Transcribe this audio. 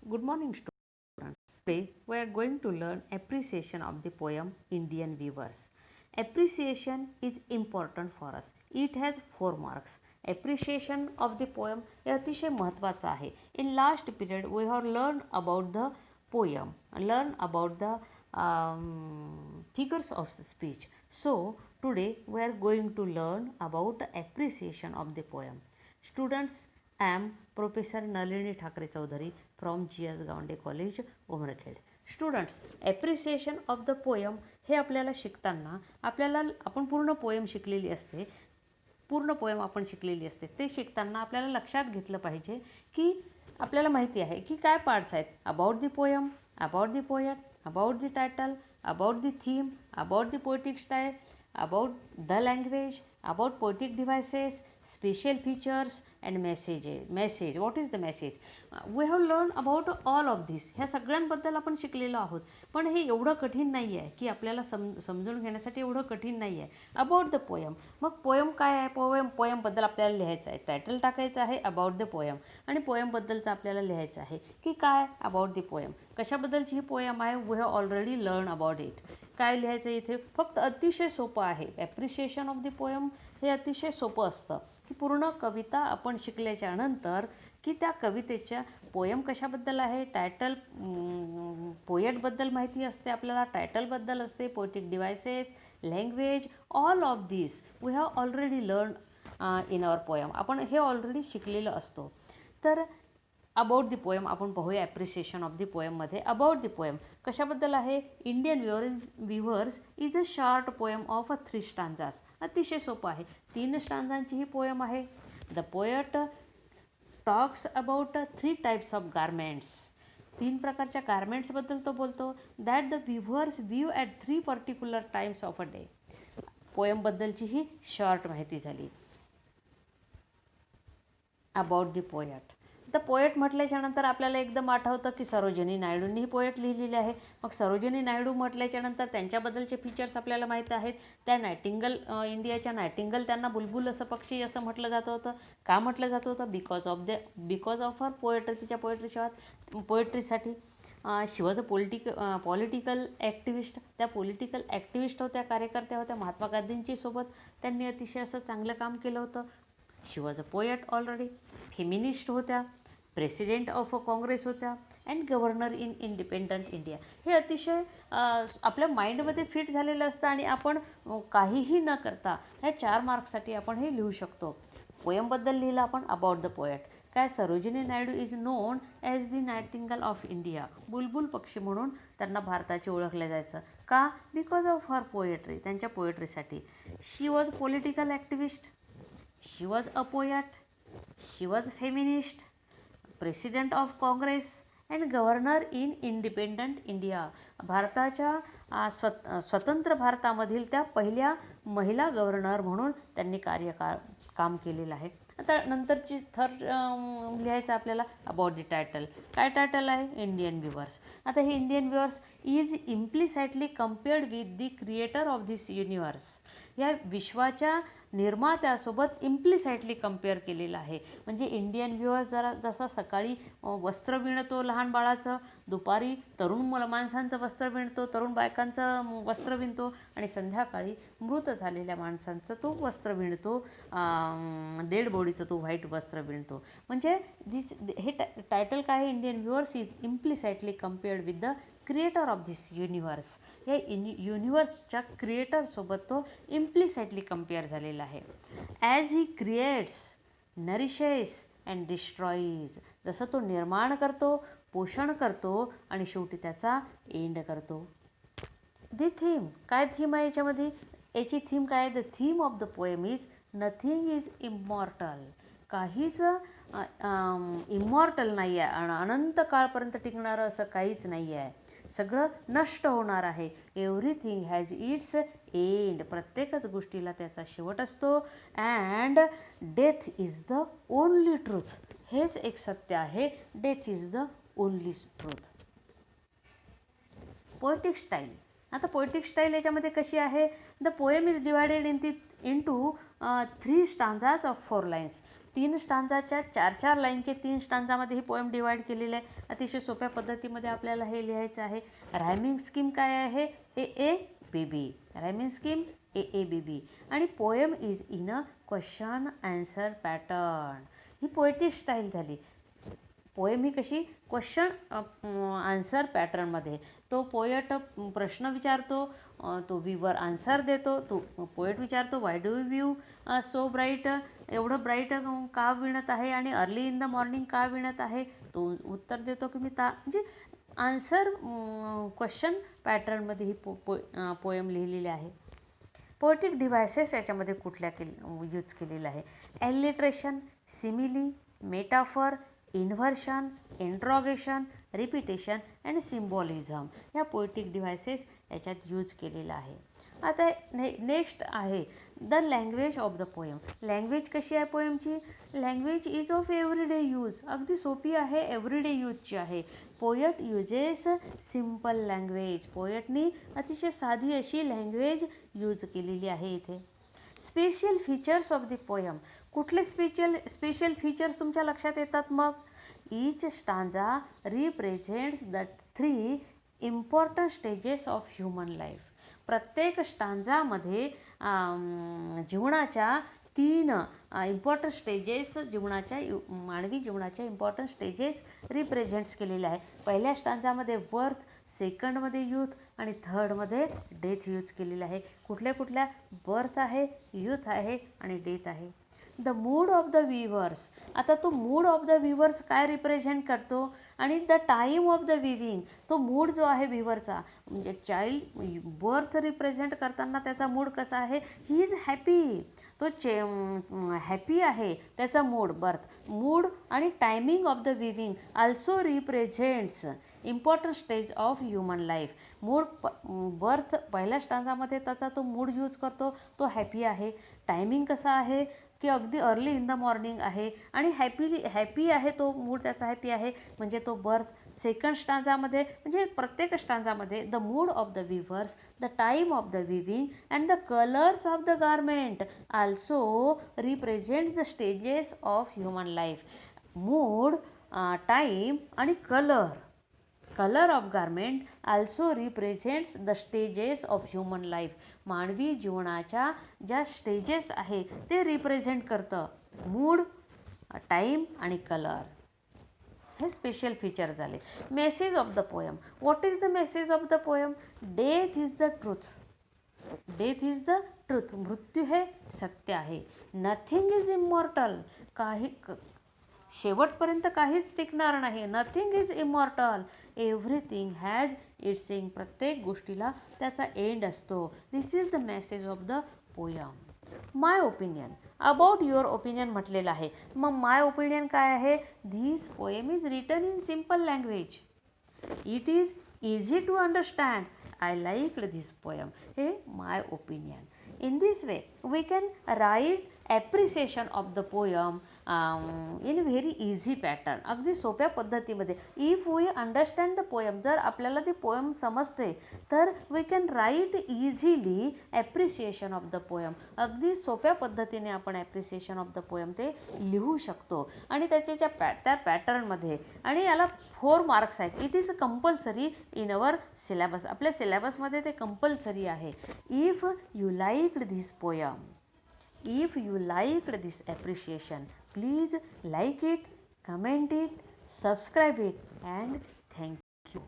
Good morning, students. Today we are going to learn appreciation of the poem Indian Weavers. Appreciation is important for us. It has 4 marks. Appreciation of the poem हे अतिशय महत्त्वाचं आहे. In last period we have learned about the poem, learn about the figures of speech. So today we are going to learn about the appreciation of the poem. Students, I am Professor Nalini Thakre Chaudhary from GS Gaunde College, Umarkhed. Students, appreciation of the poem हे आपल्याला शिकताना आपण पूर्ण poem शिकलेली असते. ते शिकताना आपल्याला लक्षात घेतलं पाहिजे की आपल्याला माहिती आहे की काय पार्ट्स आहेत. About the poem, about the poet, about the title, about the theme, about the poetic style, about the language, about poetic devices, special features and message. What is the message? We have learned about all of this. ह्या सगळ्यांबद्दल आपण शिकलेलो आहोत. पण हे एवढं कठीण नाही आहे की आपल्याला समजून घेण्यासाठी एवढं कठीण नाही आहे. अबाउट द पोयम, मग पोयम काय आहे? पोयमबद्दल आपल्याला लिहायचं आहे. टायटल टाकायचं आहे अबाउट द पोयम आणि पोयमबद्दलचं आपल्याला लिहायचं आहे की काय अबाउट द पोयम, कशाबद्दलची ही पोयम आहे. We have already learn about it. काय लिहायचं इथे? फक्त अतिशय सोपं आहे. ॲप्रिसिएशन ऑफ द पोयम हे अतिशय सोपं असतं की पूर्ण कविता आपण शिकल्याच्या नंतर की त्या कवितेच्या पोयम कशाबद्दल आहे, टायटल, पोएटबद्दल माहिती असते आपल्याला, टायटलबद्दल असते, poetic devices, language, all of this we have already learn in our poem. आपण हे ऑलरेडी शिकलेलं असतो. तर अबाउट द पोयम आपण पाहूया. ॲप्रिसिएशन ऑफ द पोयममध्ये अबाउट द पोयम कशाबद्दल आहे? Indian weavers is a short poem of 3 stanzas. अतिशय सोपं आहे. 3 स्टांजांची ही पोयम आहे. The poet talks about 3 types of garments. 3 प्रकारच्या गारमेंट्सबद्दल तो बोलतो. That the weavers view at 3 particular times of a day. पोयमबद्दलची ही शॉर्ट माहिती झाली. About the poet. The poet म्हटल्याच्या नंतर आपल्याला एकदम आठवतं की सरोजिनी नायडूंनी ही पोएट लिहिलेली आहे. मग सरोजिनी नायडू म्हटल्याच्या नंतर त्यांच्याबद्दलचे फीचर्स आपल्याला माहीत आहेत. त्या नायटिंगल, इंडियाच्या नायटिंगल, त्यांना बुलबुल असं पक्षी असं म्हटलं जात होतं. का म्हटलं जात होतं? Because of her poetry. तिच्या पोएट्रीसाठी. She was a political ॲक्टिविस्ट. त्या पॉलिटिकल ॲक्टिविस्ट होत्या, कार्यकर्त्या होत्या. महात्मा गांधींची सोबत त्यांनी अतिशय असं चांगलं काम केलं होतं. She was a poet already. Feminist होत्या. प्रेसिडेंट ऑफ काँग्रेस होत्या and governor in independent India. हे अतिशय आपल्या माइंडमध्ये फिट झालेलं असतं आणि आपण काहीही न करता ह्या 4 मार्क्ससाठी आपण हे लिहू शकतो. पोयमबद्दल लिहिलं आपण अबाउट द पोएट. काय? Sarojini Naidu is known as the nightingale of India. बुलबुल पक्षी म्हणून त्यांना भारताची ओळखलं जायचं. का? Because of her poetry. त्यांच्या पोएट्रीसाठी. She was political activist. She was a poet. She was feminist, president of Congress and governor in independent India. भारताच्या स्वतंत्र भारतामधील त्या पहिल्या महिला गव्हर्नर म्हणून त्यांनी काम केलेलं आहे. आता नंतरची थर्ड लिहायचं आपल्याला अबाउट द टायटल. काय टायटल आहे? Indian weavers. आता हे Indian weavers is implicitly compared with the creator of this universe. या विश्वाच्या निर्मात्यासोबत इम्प्लिसाइटली कम्पेअर केलेलं आहे. म्हणजे इंडियन व्ह्युअर्स जसा सकाळी वस्त्र विणतो लहान बाळाचं, दुपारी तरुण माणसांचं वस्त्र विणतो, तरुण बायकांचं वस्त्र विणतो आणि संध्याकाळी मृत झालेल्या माणसांचं तो वस्त्र विणतो, डेड बॉडीचं तो व्हाईट वस्त्र विणतो. म्हणजे हे टायटल काय आहे? Indian viewers is implicitly compared with the creator of this universe. या युनिवर्सच्या क्रिएटरसोबत तो इम्प्लिसाइटली कम्पेअर झालेला आहे. As he creates, nourishes and destroys. जसं तो निर्माण करतो, पोषण करतो आणि शेवटी त्याचा एंड करतो. The theme. काय थीम आहे याच्यामध्ये? याची थीम काय आहे? The theme of the poem is nothing is immortal. काहीच इमॉर्टल नाही आहे आणि अनंत काळपर्यंत टिकणारं असं काहीच नाही आहे. सगळं नष्ट होणार आहे. Everything has its end. प्रत्येकच गोष्टीला त्याचा शेवट असतो. And death is the only truth. हेच एक सत्य आहे. Death is the only truth. Poetic style. आता पोएटिक स्टाईल याच्यामध्ये कशी आहे? The poem is divided into 3 stanzas of 4 lines. 3 स्टांजाच्या 4-4 लाईनचे 3 स्टांजामध्ये ही पोएम डिवाईड केलेलं आहे. अतिशय सोप्या पद्धतीमध्ये आपल्याला हे लिहायचं आहे. रायमिंग स्कीम काय आहे? AABB. Rhyming scheme AABB. आणि poem is in a question answer pattern. He poetic style झाली. पोएम ही कशी? क्वेश्चन आन्सर पॅटर्नमध्ये. तो पोएट प्रश्न विचारतो, तो व्ह्यूवर आन्सर देतो. तो पोएट विचारतो why do you view so bright, एवढं ब्राईट का विणत आहे आणि अर्ली इन द मॉर्निंग का विणत आहे. तो उत्तर देतो की मी म्हणजे आन्सर क्वेश्चन पॅटर्नमध्ये ही पोएम लिहिलेली आहे. पोएटिक डिव्हायसेस याच्यामध्ये कुठल्या यूज केलेलं आहे? Alliteration, simile, metaphor, inversion, interrogation, repetition and symbolism ह्या पोएटिक डिव्हायसेस याच्यात यूज केलेला आहे. आता नेक्स्ट आहे the language of the poem. Language कशी आहे पोएमची? Language is of everyday use. अगदी सोपी आहे, एव्हरीडे यूजची आहे. Poet uses simple language. पोएटनी अतिशय साधी अशी लँग्वेज यूज केलेली आहे इथे. Special features of the poem. कुठले स्पेशल फीचर्स तुमच्या लक्षात येतात मग? Each stanza represents the 3 important stages of human life. प्रत्येक स्टांजामध्ये जीवनाच्या 3 इम्पॉर्टंट स्टेजेस, मानवी जीवनाच्या इम्पॉर्टंट स्टेजेस रिप्रेझेंट्स केलेले आहे. पहिल्या स्टांजामध्ये बर्थ, सेकंडमध्ये यूथ आणि थर्डमध्ये डेथ यूज केलेलं आहे. कुठल्या? बर्थ आहे, यूथ आहे आणि डेथ आहे. The mood of the weavers. आता तो मूड ऑफ द विवर्स काय रिप्रेझेंट करतो? आणि the time of the viewing. तो मूड जो आहे विवरचा, म्हणजे चाइल्ड बर्थ रिप्रेझेंट करताना त्याचा मूड कसा आहे? He is happy. तो हॅपी आहे त्याचा मूड, बर्थ मूड. आणि timing of the viewing also represents important stage of human life. Mood birth पहिल्या स्टांजामध्ये त्याचा तो मूड यूज करतो, तो हॅपी आहे. टायमिंग कसा आहे की अगदी अर्ली इन द मॉर्निंग आहे आणि हॅपी आहे, तो मूड त्याचा हॅपी आहे म्हणजे तो बर्थ. सेकंड स्टांजामध्ये म्हणजे प्रत्येक स्टांजामध्ये the mood of the weavers, the time of the weaving and the colours of the garment also represent the stages of human life. Mood, time आणि colour of garment also represents the stages of human life. मानवी जीवनाच्या ज्या stages आहे ते represent करतं. Mood, time आणि colour हे special feature झाले. Message of the poem. What is the message of the poem? Death is the truth. Death is the truth. मृत्यू हे सत्य आहे. Nothing is immortal. शेवटपर्यंत काहीच टिकणार नाही. Nothing is immortal. Everything has its end. प्रत्येक गोष्टीला त्याचा एंड असतो. This is the message of the poem. My opinion. About your opinion म्हटलेलं आहे. मग माय ओपिनियन काय आहे? This poem is written in simple language. It is easy to understand. I liked this poem. हे my opinion. In this way, we can write appreciation of the poem in a very easy pattern. अगदी सोप्या पद्धतीमध्ये. If we understand the poem, जर आपल्याला ती poem समजते तर we can write easily appreciation of the poem. अगदी सोप्या पद्धतीने आपण appreciation of the poem ते लिहू शकतो. आणि त्याच्या त्या पॅटर्नमध्ये. आणि याला 4 मार्क्स आहेत. It is compulsory in our syllabus. आपल्या सिलेबसमध्ये ते कंपल्सरी आहे. If you liked this poem, if you liked this appreciation, please like it, comment it, subscribe it and thank you.